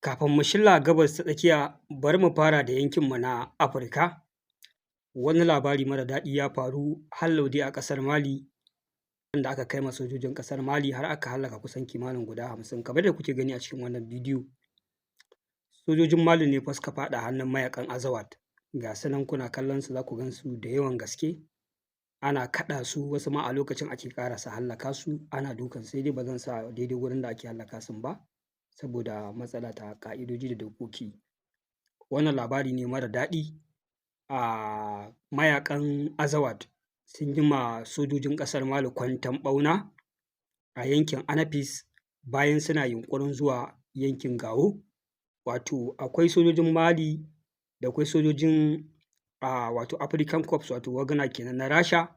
Kafin mu shilla Gabas ta Tsakiya, bari mu fara da yankinmu na Afirka. Wani labari mara daɗi ya faru hallau dai a ƙasar Mali, inda aka kai ma sojojin ƙasar Mali har aka hallaka kusan kimanin guda 50. Kamar yadda kuke gani a cikin wannan bidiyo, sojojin Mali ne fa suka faɗa hannun mayaƙan Azawad. Ga su nan kuna kallon su, za ku gan su da yawan gaske, ana kaɗa su, wasu ma a lokacin ake ƙarasa hallaka su, ana dukan su, sai dai ba zan sa daidai wurin da ake hallaka sun ba, saboda matsala ta ƙa'idoji da dokoki. Wannan labari ne mara daɗi. Mayaƙan Azawad sun yi ma sojojin ƙasar Mali kwanton ɓauna a yankin Anafis bayan suna yunƙurin zuwa yankin Gao. Wato akwai sojojin Mali da akwai sojojin wato African Corps, wato Wagner kenan na Rasha,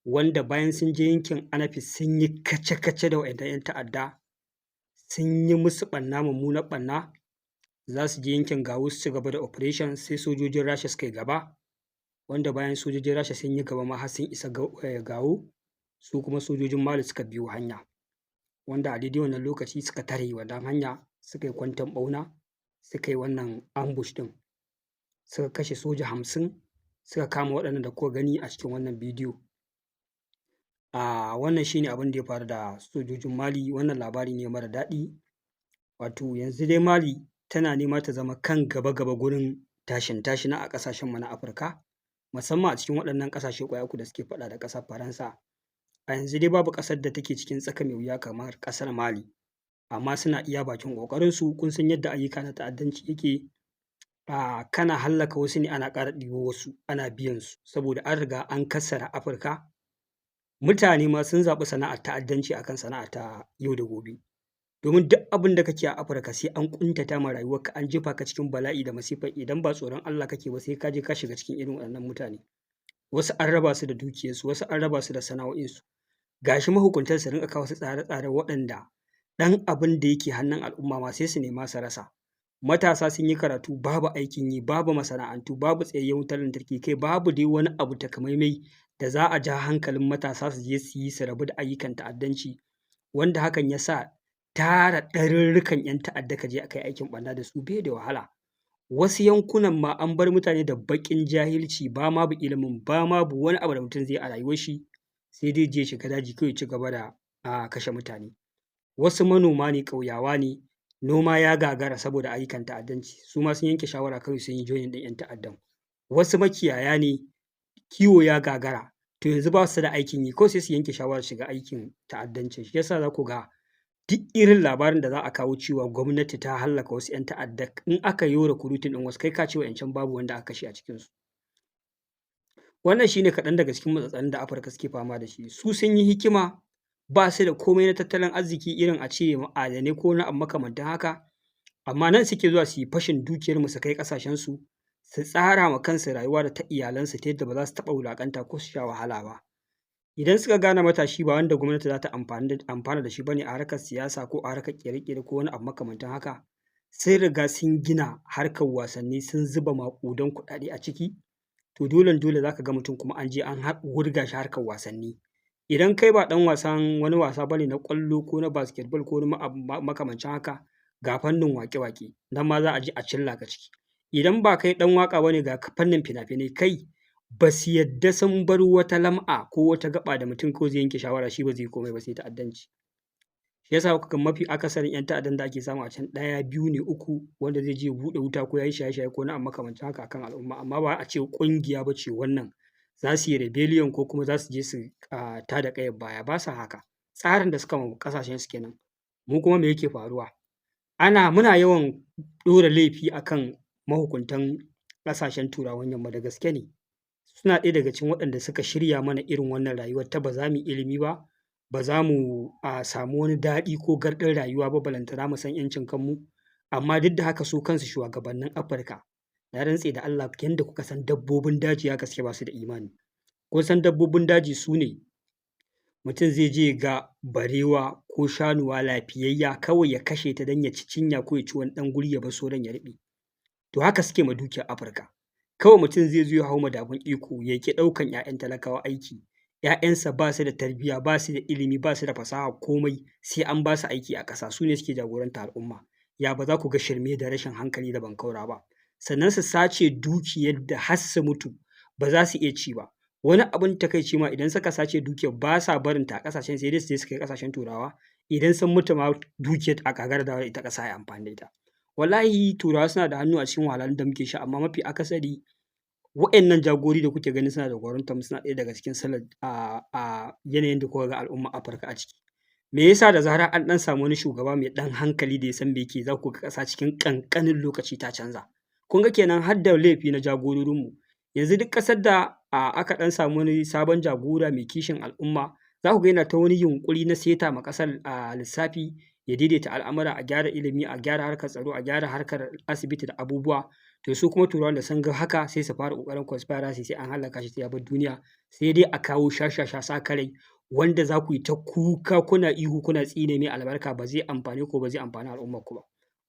wanda bayan sun je yankin Anafis sun yi kace-kace da waɗannan 'yan ta'adda, sun yi musu ɓanna, mummunar ɓanna. Za su je yankin Gao su ci gaba da operation, sai sojojin Rasha suka yi gaba, wanda bayan sojojin Rasha sun yi gaba ma har sun isa Gao, su kuma sojojin Mali suka biyo hanya, wanda a daidai wannan lokaci suka tare wannan hanya, suka yi kwanton ɓauna, suka yi wannan ambush ɗin, suka kashe soja 50, suka kama waɗannan da kuka gani a cikin wannan bidiyo. Wannan shi ne abin da ya faru da sojojin Mali. Wannan labari ne mara daɗi. Wato yanzu dai Mali tana nema ta zama kan gaba-gaba gurin tashin-tashina a ƙasashenmu na Afirka, musamman a cikin waɗannan ƙasashe ƙwaya uku da suke faɗa da ƙasar Faransa. A yanzu dai babu ƙasar da take cikin tsaka mai wuya kamar ƙasar Mali, amma suna iya bakin ƙoƙarinsu. Kun san yadda ayyuka na ta'addanci yake, kana hallaka wasu ne ana ƙara ɗibo wasu ana biyan su, saboda an riga an kassara Afirka. Mutane ma sun zaɓi sana'ar ta'addanci akan sana'a ta yau da gobe, domin duk abin da kake a Afirka sai an ƙuntata ma rayuwarka, an jefa ka cikin bala'i da masifa. Idan ba tsoron Allah kake ba, sai ka je ka shiga cikin irin waɗannan mutane. Wasu an raba su da dukiyarsu, wasu an raba su da sana'o'insu. Gashi mahukuntan su rinƙa kawo wasu tsare-tsare waɗanda ɗan abin da yake hannun al'umma ma sai su nema su rasa. Matasa sun yi karatu, babu aikin yi, babu masana'antu, babu tsayayyen wutar lantarki, kai babu dai wani abu takamaimai da za a ja hankalin matasa su je su yi, su rabu da ayyukan ta'addanci, wanda hakan ya sa tara ɗarurrukan 'yan ta'adda ka je a kai aikin ɓarna da su bai da wahala. Wasu yankunan ma an bar mutane da baƙin jahilci, ba ma bu ilimin, ba ma bu wani abu da mutum zai yi a rayuwar shi, sai dai je shiga daji kawai ya ci gaba da kashe mutane. Wasu manoma ne, ƙauyawa ne, noma ya gagara saboda ayyukan ta'addanci, su ma sun yanke shawara kawai sun yi joinin ɗin 'yan ta'addan. Wasu makiyaya ne, kiwo ya gagara, to yanzu ba su da aikin yi, kawai sai su yanke shawarar shiga aikin ta'addancin. Shi yasa za ku ga duk irin labarin da za a kawo cewa gwamnati ta hallaka wasu 'yan ta'adda, in aka yo recruiting ɗin wasu, kai ka ce wa'yancan babu wanda aka kashe a cikinsu. Wannan shi ne kaɗan daga cikin matsatsalun da Afirka suke fama da shi. Su sun yi hikima, ba su da komai na tattalin arziki irin a ce ma'adanai ko wani abu makamantan haka, amma nan suke zuwa su yi fashin dukiyarmu su kai ƙasashensu, su tsara ma kansu rayuwa da ta iyalansu ta yadda ba za su taɓa wulaƙanta ko su sha wahala ba. Idan suka gane matashi ba wanda gwamnati za ta amfana da shi ba ne a harkar siyasa ko a harkar ƙere-ƙere ko wani abu makamantan haka, sun riga sun gina harkar wasanni, sun zuba maƙudan kuɗaɗe a ciki, to dole za ka ga mutum kuma an je an wurga shi harkar wasanni. Idan kai ba ɗan wasan wani wasa ba ne na ƙwallo ko na basketball ko wani abu makamancin haka, ga fannin waƙe-waƙe, nan ma za a je a cilla ka ciki. Idan ba kai ɗan waƙa ba ne, ga fannin fina-finai, kai ba su yadda sun bar wata lam'a ko wata gaɓa da mutum ko zai yanke shawara shi ba zai yi komai ba sai ta'addanci. Shi yasa kuka ga mafi akasarin 'yan ta'addan da ake samu a can 1, 2 ne, 3, wanda zai je ya buɗe wuta ko ya yi shaye-shaye ko wani abu makamancin haka akan al'umma, amma ba a ce ƙungiya ba ce wannan za su yi rebellion ko kuma za su je su tada ƙayar baya, ba sa haka. Tsarin da suka ma ƙasashensu kenan. Mu kuma me yake faruwa? Muna yawan ɗora laifi akan mahukuntan ƙasashen Turawan yamma, da gaske ne. Suna ɗaya daga cikin waɗanda suka shirya mana irin wannan rayuwar ta ba za mu yi ilimi ba, ba za mu samu wani daɗi ko garɗin rayuwa ba, balantana mu san 'yancin kanmu. Amma duk da haka su kansu shugabannin Afirka, na rantse da Allah, yanda kuka san dabbobin daji haka suke, ba su da imani. Kun san dabbobin daji su ne mutum zai je ga barewa ko shanuwa lafiyayya kawai ya kashe ta don ya ci cinya ko ya ci wani ɗan guri ya bar sauran ya ruɓe. To haka suke ma dukiyar Afirka. Kawai mutum zai zo ya hau madafun iko ya ƙi ɗaukan 'ya'yan talakawa aiki, 'ya'yansa ba su da tarbiyya, ba su da ilimi, ba su da fasaha komai, sai an ba su aiki a ƙasa, su ne suke jagorantar al'umma. ya ba za ku ga shirme da rashin hankali da bankaura ba. Sannan su sace dukiyar da har su mutu ba za su iya ci ba. Wani abin takaici ma idan suka sace dukiyar ba sa barin ta a ƙasashen, sai dai su je su kai ƙasashen Turawa, idan sun mutu ma dukiyar a gagara dawo da ita ƙasa ai amfani da ita. Wallahi Turawa suna da hannu a cikin wahalhalun da muke sha, amma mafi akasari waɗannan jagorori da kuke gani suna jagorantar mu suna ɗaya daga cikin sallar yanayin da kuka ga al'ummar Afirka a ciki. Me yasa da zarar an ɗan samu wani shugaba mai ɗan hankali da ya san me yake, za ku ga ƙasa cikin ƙanƙanin lokaci ta canza. Kun ga kenan har da laifi na jagororinmu. Yanzu duk ƙasar da aka ɗan samu wani sabon jagora mai kishin al'umma, za ku ga yana ta wani yunƙuri na seta ma ƙasar lissafi, ya daidaita al'amura, a gyara ilimi, a gyara harkar tsaro, a gyara harkar asibiti da abubuwa. To su kuma Turawan da sun ga haka sai su fara ƙoƙarin conspiracy, sai an hallaka shi sai ya bar duniya, sai dai a kawo shashasha sakarai wanda za ku yi ta kuka kuna ihu kuna tsine mai albarka, ba zai amfane ku ba zai amfani al'ummarku ba.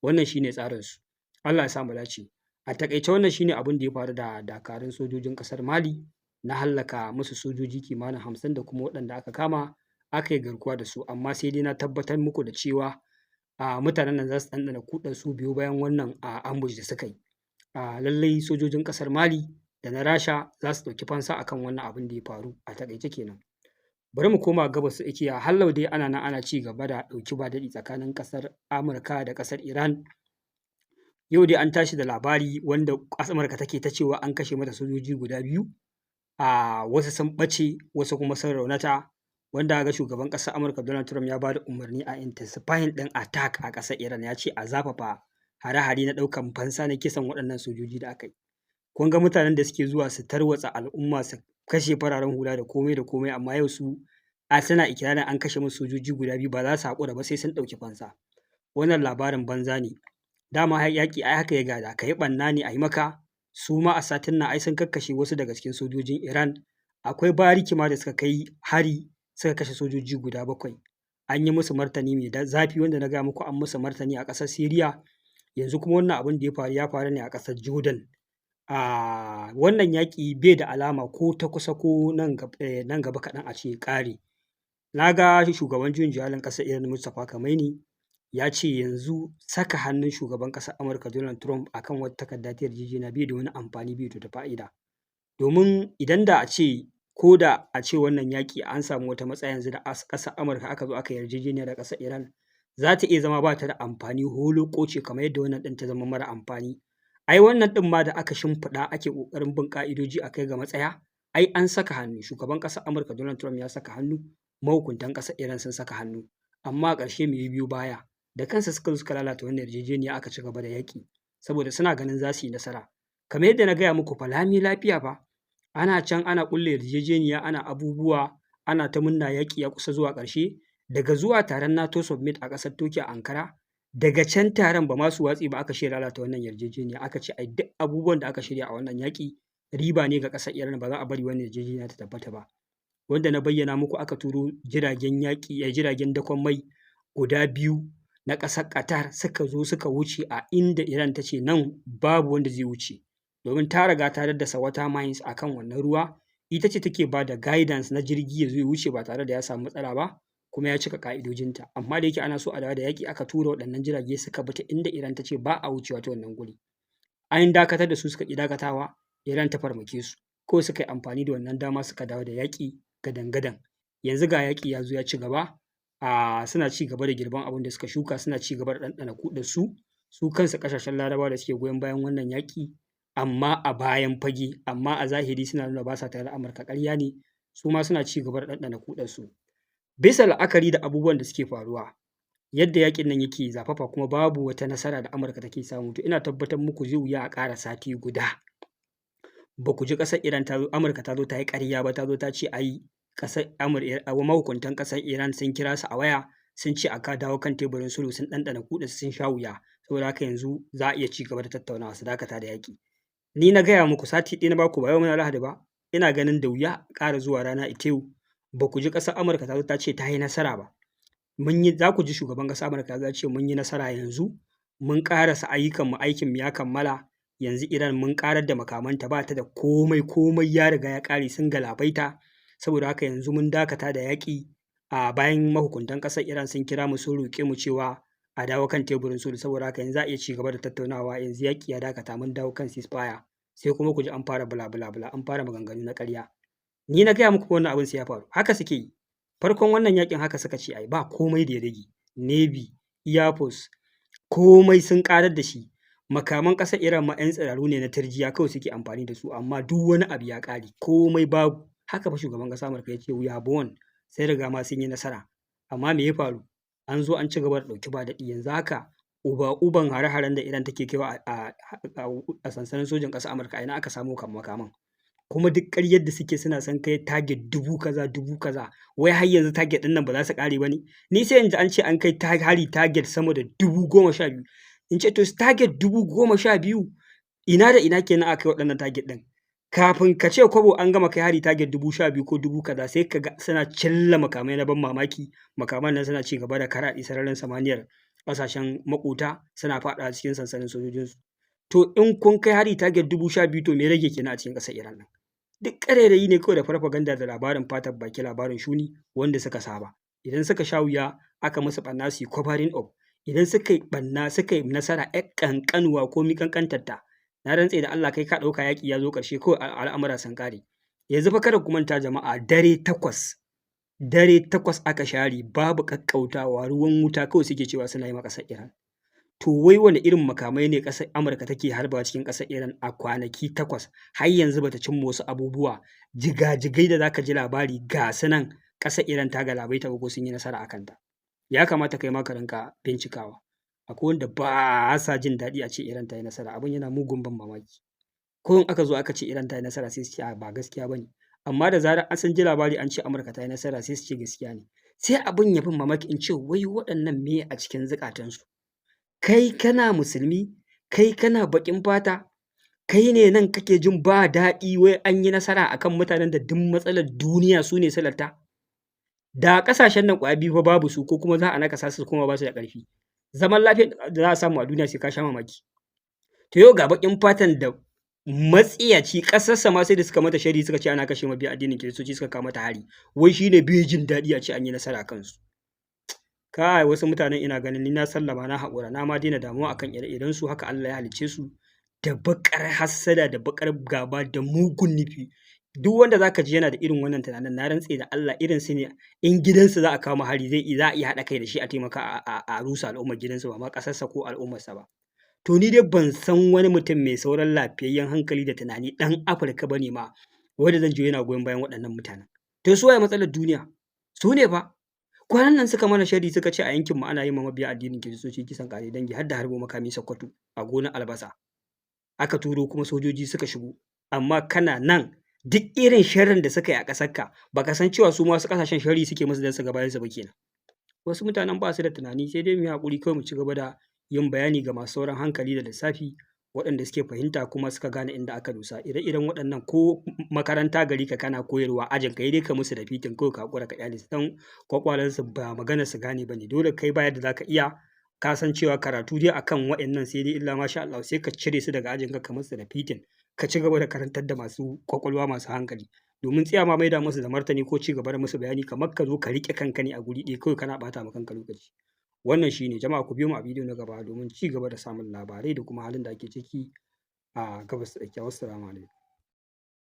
Wannan shi ne tsarinsu. Allah ya sa mu dace. A taƙaice wannan shi ne abin da ya faru da dakarun sojojin ƙasar Mali na hallaka musu sojoji kimanin 50 da kuma waɗanda aka kama aka yi garkuwa da su. Amma sai dai na tabbatar muku da cewa mutanen nan za su ɗanɗana kuɗarsu biyo bayan wannan ambush da suka yi. Lallai sojojin ƙasar Mali da na Rasha za su ɗauki fansa akan wannan abin da ya faru, a taƙaice kenan. Bari mu koma gabas ta tsakiya. Har yau dai ana nan ana ci gaba da ɗauki ba daɗi tsakanin ƙasar Amurka da ƙasar Iran. Yau dai an tashi da labari wanda Amurka take ta cewa an kashe mata sojoji guda 2, wasu sun ɓace wasu kuma sun raunata, wanda ga shugaban ƙasar Amurka Donald Trump ya ba da umarni a intensifying ɗin attack a ƙasar Iran, ya ce a zafafa hare-hare na ɗaukan fansa na kisan waɗannan sojoji da aka yi. Kun ga mutanen da suke zuwa su tarwatsa al'umma, su kashe fararen hula da komai, amma yau su suna ikirarin an kashe musu sojoji guda 2, ba za su haƙura ba sai sun ɗauki fansa. Wannan labarin banza ne. Dama yaƙi ai haka ya gada, ka yi ɓanna ne a yi maka. Su ma a satin nan ai sun kakkashe wasu daga cikin sojojin Iran. Akwai bariki ma da suka kai hari suka kashe sojoji guda 7. An yi musu martani mai zafi, wanda na gaya muku an musu martani a ƙasar Siriya. Yanzu kuma wannan abin da ya faru ne a ƙasar Jordan. Wannan yaƙi bai da alama ko ta kusa ko nan gaba kaɗan a ce ya ƙare. Na ga shugaban juyin juya halin ƙasar Iran Mustapha Khamenei ya ce yanzu saka hannun shugaban ƙasar Amurka Donald Trump akan wata takarda ta yarjejeniya bai da wani amfani, bai da fa'ida. Domin idan da a ce ko da a ce wannan yaƙi an samu wata matsaya yanzu da ƙasar Amurka aka zo aka yarjejeniya da ƙasar Iran, za ta iya zama ba ta da amfani, holoƙo ce kamar yadda wannan ɗin ta zama mara amfani. Ai wannan ɗin ma da aka shimfiɗa ake ƙoƙarin bin ƙa'idoji a kai ga matsaya, ai an saka hannu. Shugaban ƙasar Amurka Donald Trump ya saka hannu, mahukuntan ƙasar Iran sun saka hannu, amma a ƙarshe me ya biyo baya? Da kansa suka zo suka lalata wannan yarjejeniya, aka ci gaba da yaƙi saboda suna ganin za su yi nasara. Kamar yadda na gaya muku fa, lami lafiya fa, ana can ana ƙulla yarjejeniya, ana abubuwa, ana ta murna yaƙi ya kusa zuwa ƙarshe. Daga zuwa taron NATO Summit a ƙasar Turkiya Ankara, daga can taron ba ma su watse ba, aka shirya lalata wannan yarjejeniya. Aka ce ai duk abubuwan da aka shirya a wannan yaƙi riba ne ga ƙasar Iran, ba za a bari wannan yarjejeniya ta tabbata ba. Wanda na bayyana muku aka turo jiragen dakon mai guda 2 na ƙasar Qatar suka zo suka wuce a inda Iran ta ce nan babu wanda zai wuce, domin ta riga ta daddasa wata mines a kan wannan ruwa. Ita ce take ba da guidance na jirgi ya zo ya wuce ba tare da ya samu matsala ba, kuma ya cika ƙa'idojinta. Amma da yake ana so a dawo da yaƙi, aka tura waɗannan jirage suka bi ta inda Iran ta ce ba a wucewa ta wannan guri. An dakatar da su, suka ƙi dakatawa, Iran ta farmake su. Kawai suka yi amfani da wannan dama suka dawo da yaƙi gadan-gadan. Yanzu ga yaƙi ya zo ya ci gaba. Suna ci gaba da girban abin da suka shuka, suna ci gaba da ɗanɗana kuɗarsu. Su kansu ƙasashen Larabawa da suke goyon bayan wannan yaƙi, amma a bayan fage, amma a zahiri suna nuna ba sa tare da Amurka, ƙarya ne. Su ma suna ci gaba da ɗanɗana kuɗarsu. Bisa la'akari da abubuwan da suke faruwa, yadda yaƙin nan yake zafafa kuma babu wata nasara da Amurka take samu, to ina tabbatar muku zai wuya a ƙara sati guda ba ku ji ƙasar Iran Amurka ta zo ta yi ƙarya ba, ta zo ta ce ai mahukuntan ƙasar Iran sun kira su a waya sun ce a dawo kan teburin sulhu, sun ɗanɗana kuɗarsu, sun sha wuya. Saboda haka yanzu za a iya ci gaba da tattaunawa, su dakata da yaƙi. Ni na gaya muku sati ɗaya na baku, ba yau muna Lahadi ba, ina ganin da wuya ƙara zuwa rana ita yau ba ku ji ƙasar Amurka ta zo ta ce ta yi nasara ba. Za ku ji shugaban ƙasar Amurka ya ce mun yi nasara yanzu, mun ƙarasa ayyukanmu, aikinmu ya kammala, yanzu Iran mun ƙarar da makamanta, ba ta da komai ya riga ya ƙare, sun galabaita. Saboda haka yanzu mun dakata da yaƙi. Bayan mahukuntan ƙasar Iran sun kira mu sun roƙe mu cewa a dawo kan teburin sulhu, saboda haka yanzu za a iya ci gaba da tattaunawa, yanzu yaƙi ya dakata mun dawo kan ceasefire, sai kuma ku ji an fara bula an fara maganganu na ƙarya. Ni na gaya muku wannan abin sai ya faru, haka suke yi. Farkon wannan yaƙin haka suka ce ai ba komai da ya rage, Navy, Air Force, komai sun ƙarar da shi. Makaman ƙasar Iran ma 'yan tsiraru ne na turjiya kawai suke amfani da su, amma duk wani abu ya ƙare, komai babu. Haka fa shugaban ƙasar Amurka ya ce we have won, sai riga ma sun yi nasara. Amma me ya faru? An zo an ci gaba da ɗauki ba daɗi, yanzu haka uban hare-haren da Iran take kaiwa a sansanin sojin ƙasar Amurka, a ina aka samo makaman. Kuma duk ƙaryar da suke suna son kai target dubu kaza, wai har yanzu target ɗin nan ba za su ƙare ba ne? Ni sai yanzu an ce an kai hari target sama da 12,000. In ce to target 12,000 ina da ina kenan aka kai waɗannan target ɗin? Kafin ka ce kwabo an gama kai hari target 12,000 ko 10,000 kaza, sai ka ga suna cilla makamai na ban mamaki, makaman nan suna ci gaba da karaɗe sararin samaniyar ƙasashen maƙota, suna faɗawa cikin sansanin sojojinsu. To in kun kai hari target 12,000 to me rage kenan a cikin ƙasar Iran nan? Duk ƙarairayi ne kawai da farfaganda da labarin fatar baki, labarin shuni wanda suka saba. Idan suka sha wuya aka musu ɓanna su yi covering up, idan suka yi ɓanna suka yi nasara ƴar ƙanƙanuwa ko mi ƙanƙantarta, na rantse da Allah kai ka ɗauka yaƙi ya zo ƙarshe, kawai al'amura sun ƙare. Yanzu fa kada ku manta jama'a, dare takwas aka share babu ƙaƙƙautawa, ruwan wuta kawai suke cewa suna yi ma ƙasar Iran. To wai wane irin makamai ne ƙasar Amurka take harbawa cikin ƙasar Iran a kwanaki 8 har yanzu bata cimma wasu abubuwa jigajigai da zaka ji labari ga su nan ƙasar Iran ta galabaita ba ko sun yi nasara a kanta. Ya kamata kai ma ka rinka bincikawa. Akwai wanda ba sa jin daɗi a ce Iran ta yi nasara, abin yana mugun ban mamaki. Ko in aka zo aka ce Iran ta yi nasara sai su ce ba gaskiya ba ne. Amma da zarar an san ji labari an ce Amurka ta yi nasara sai su ce gaskiya ne. Sai abin ya bin mamaki in ce wai waɗannan me a cikin zukatansu? Kai kana musulmi, kai kana baƙin fata, kai ne nan kake jin ba daɗi wai an yi nasara akan mutanen da duk matsalar duniya su ne silarta? Da ƙasashen nan ƙwaya biyu fa babu su, ko kuma za a nakasa su kuma ba su da ƙarfi, zaman lafiyar da za a samu a duniya sai ka sha mamaki. To yau ga baƙin fatan da matsiyaci ƙasarsa ma sai da suka mata sharri suka ce ana kashe mabiya addinin Kiristoci suka kawo mata hari, wai shi ne bai jin daɗi a ce an yi nasara a kansu. Kai wasu mutanen ina ganin ni na sallama, na haƙura, na ma daina damuwa akan ire-iren su, haka Allah ya halicce su da baƙar hassada da baƙar gaba da mugun nufi. Duk wanda zaka ji yana da irin wannan tunanin, na rantse da Allah irin su ne in gidansu za a kawo hari za a iya haɗa kai da shi a taimaka a rusa al'ummar gidansu, ba ma ƙasarsa ko al'ummarsa ba. To ni dai ban san wani mutum mai sauran lafiyayyen hankali da tunani ɗan Afirka ba ne ma wanda zan je yana goyon bayan waɗannan mutanen. To su waye matsalar duniya? Su ne fa. Kwanan nan suka mana sharri suka ce a yankinmu ana yi ma mabiya addinin Kiristoci kisan ƙare dangi har da harbo makami Sokoto a gonar albasa. Aka turo kuma sojoji suka shigo. Amma kana nan duk irin sharrin da suka yi a ƙasarka baka san cewa su ma wasu ƙasashen sharri suke musu don su ga bayansu ba kenan. Wasu mutanen ba su da tunani, sai dai mu yi haƙuri kawai mu ci gaba da yin bayani ga masu sauran hankali da lissafi waɗanda suke fahimta kuma suka gane inda aka dosa. Ire-iren waɗannan ko makaranta gari ka kana koyarwa ajin ka dai ka musu da fitin kawai ka haƙura ka ƙyale su, don kwakwalensu ba maganar su gane ba ne. Dole kai ba yadda za ka iya, ka san cewa karatu dai akan waɗannan sai dai illa masha Allah, sai ka cire su daga ajin ka musu da fitin, ka ci gaba da karantar da masu kwakwalwa masu hankali. Domin tsaya ma maida musu da martani ko ci gaba da musu bayani kamar ka zo ka riƙe kanka ne a guri ɗaya kawai kana ɓata ma kanka lokaci. Wannan shi ne jama'a, ku biyo mu a bidiyo na gaba domin ci gaba da samun labarai da kuma halin da ake ciki a Gabas ta Tsakiya. Wassalamu alaikum.